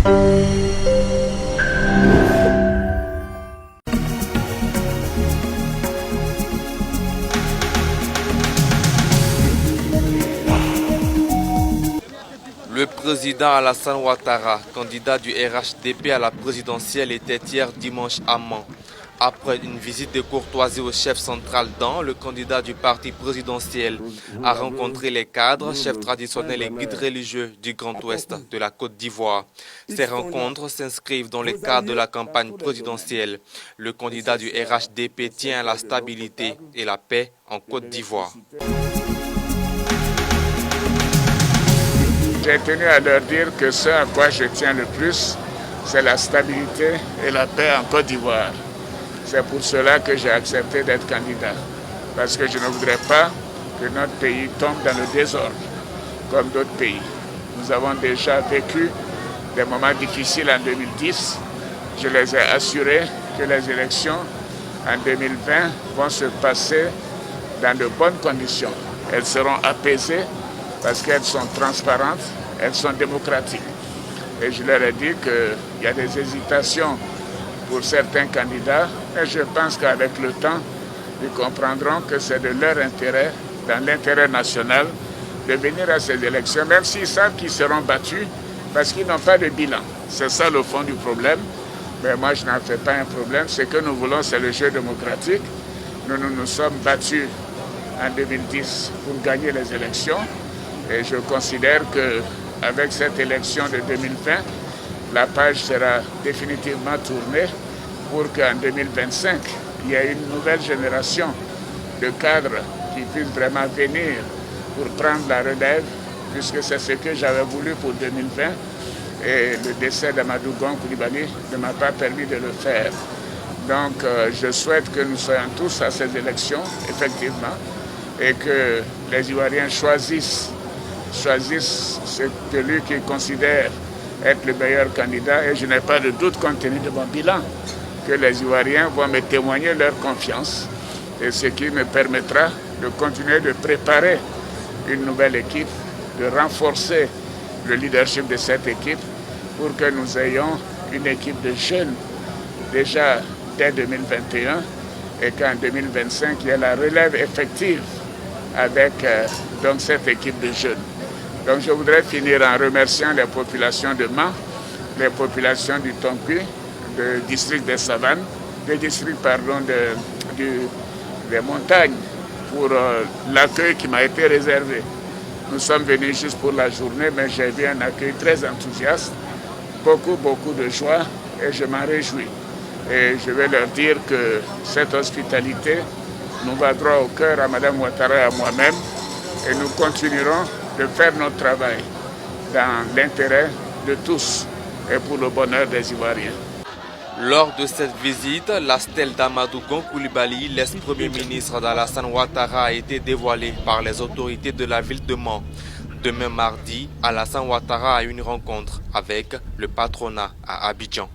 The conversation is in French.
Le président Alassane Ouattara, candidat du RHDP à la présidentielle, était hier dimanche à Mans. Après une visite de courtoisie au chef central Dan, le candidat du parti présidentiel a rencontré les cadres, chefs traditionnels et guides religieux du Grand Ouest de la Côte d'Ivoire. Ces rencontres s'inscrivent dans le cadre de la campagne présidentielle. Le candidat du RHDP tient à la stabilité et la paix en Côte d'Ivoire. J'ai tenu à leur dire que ce à quoi je tiens le plus, c'est la stabilité et la paix en Côte d'Ivoire. C'est pour cela que j'ai accepté d'être candidat. Parce que je ne voudrais pas que notre pays tombe dans le désordre, comme d'autres pays. Nous avons déjà vécu des moments difficiles en 2010. Je les ai assurés que les élections en 2020 vont se passer dans de bonnes conditions. Elles seront apaisées parce qu'elles sont transparentes, elles sont démocratiques. Et je leur ai dit qu'il y a des hésitations pour certains candidats, mais je pense qu'avec le temps, ils comprendront que c'est de leur intérêt, dans l'intérêt national, de venir à ces élections, même s'ils savent qu'ils seront battus, parce qu'ils n'ont pas de bilan. C'est ça le fond du problème. Mais moi, je n'en fais pas un problème. Ce que nous voulons, c'est le jeu démocratique. Nous nous sommes battus en 2010 pour gagner les élections. Et je considère qu'avec cette élection de 2020, la page sera définitivement tournée pour qu'en 2025, il y ait une nouvelle génération de cadres qui puissent vraiment venir pour prendre la relève, puisque c'est ce que j'avais voulu pour 2020. Et le décès d'Amadou Gon Coulibaly ne m'a pas permis de le faire. Donc je souhaite que nous soyons tous à ces élections, effectivement, et que les Ivoiriens choisissent celui qu'ils considèrent être le meilleur candidat. Et je n'ai pas de doute, compte tenu de mon bilan, que les Ivoiriens vont me témoigner leur confiance. Et ce qui me permettra de continuer de préparer une nouvelle équipe, de renforcer le leadership de cette équipe pour que nous ayons une équipe de jeunes déjà dès 2021 et qu'en 2025, il y ait la relève effective avec donc cette équipe de jeunes. Donc je voudrais finir en remerciant les populations de Mans, les populations du Tonki, du district des Savanes, des montagnes, pour l'accueil qui m'a été réservé. Nous sommes venus juste pour la journée, mais j'ai vu un accueil très enthousiaste, beaucoup de joie, et je m'en réjouis. Et je vais leur dire que cette hospitalité nous va droit au cœur à Mme Ouattara et à moi-même, et nous continuerons de faire notre travail dans l'intérêt de tous et pour le bonheur des Ivoiriens. Lors de cette visite, la stèle d'Amadou Gon Coulibaly, l'ex-premier ministre d'Alassane Ouattara, a été dévoilée par les autorités de la ville de Mans. Demain mardi, Alassane Ouattara a eu une rencontre avec le patronat à Abidjan.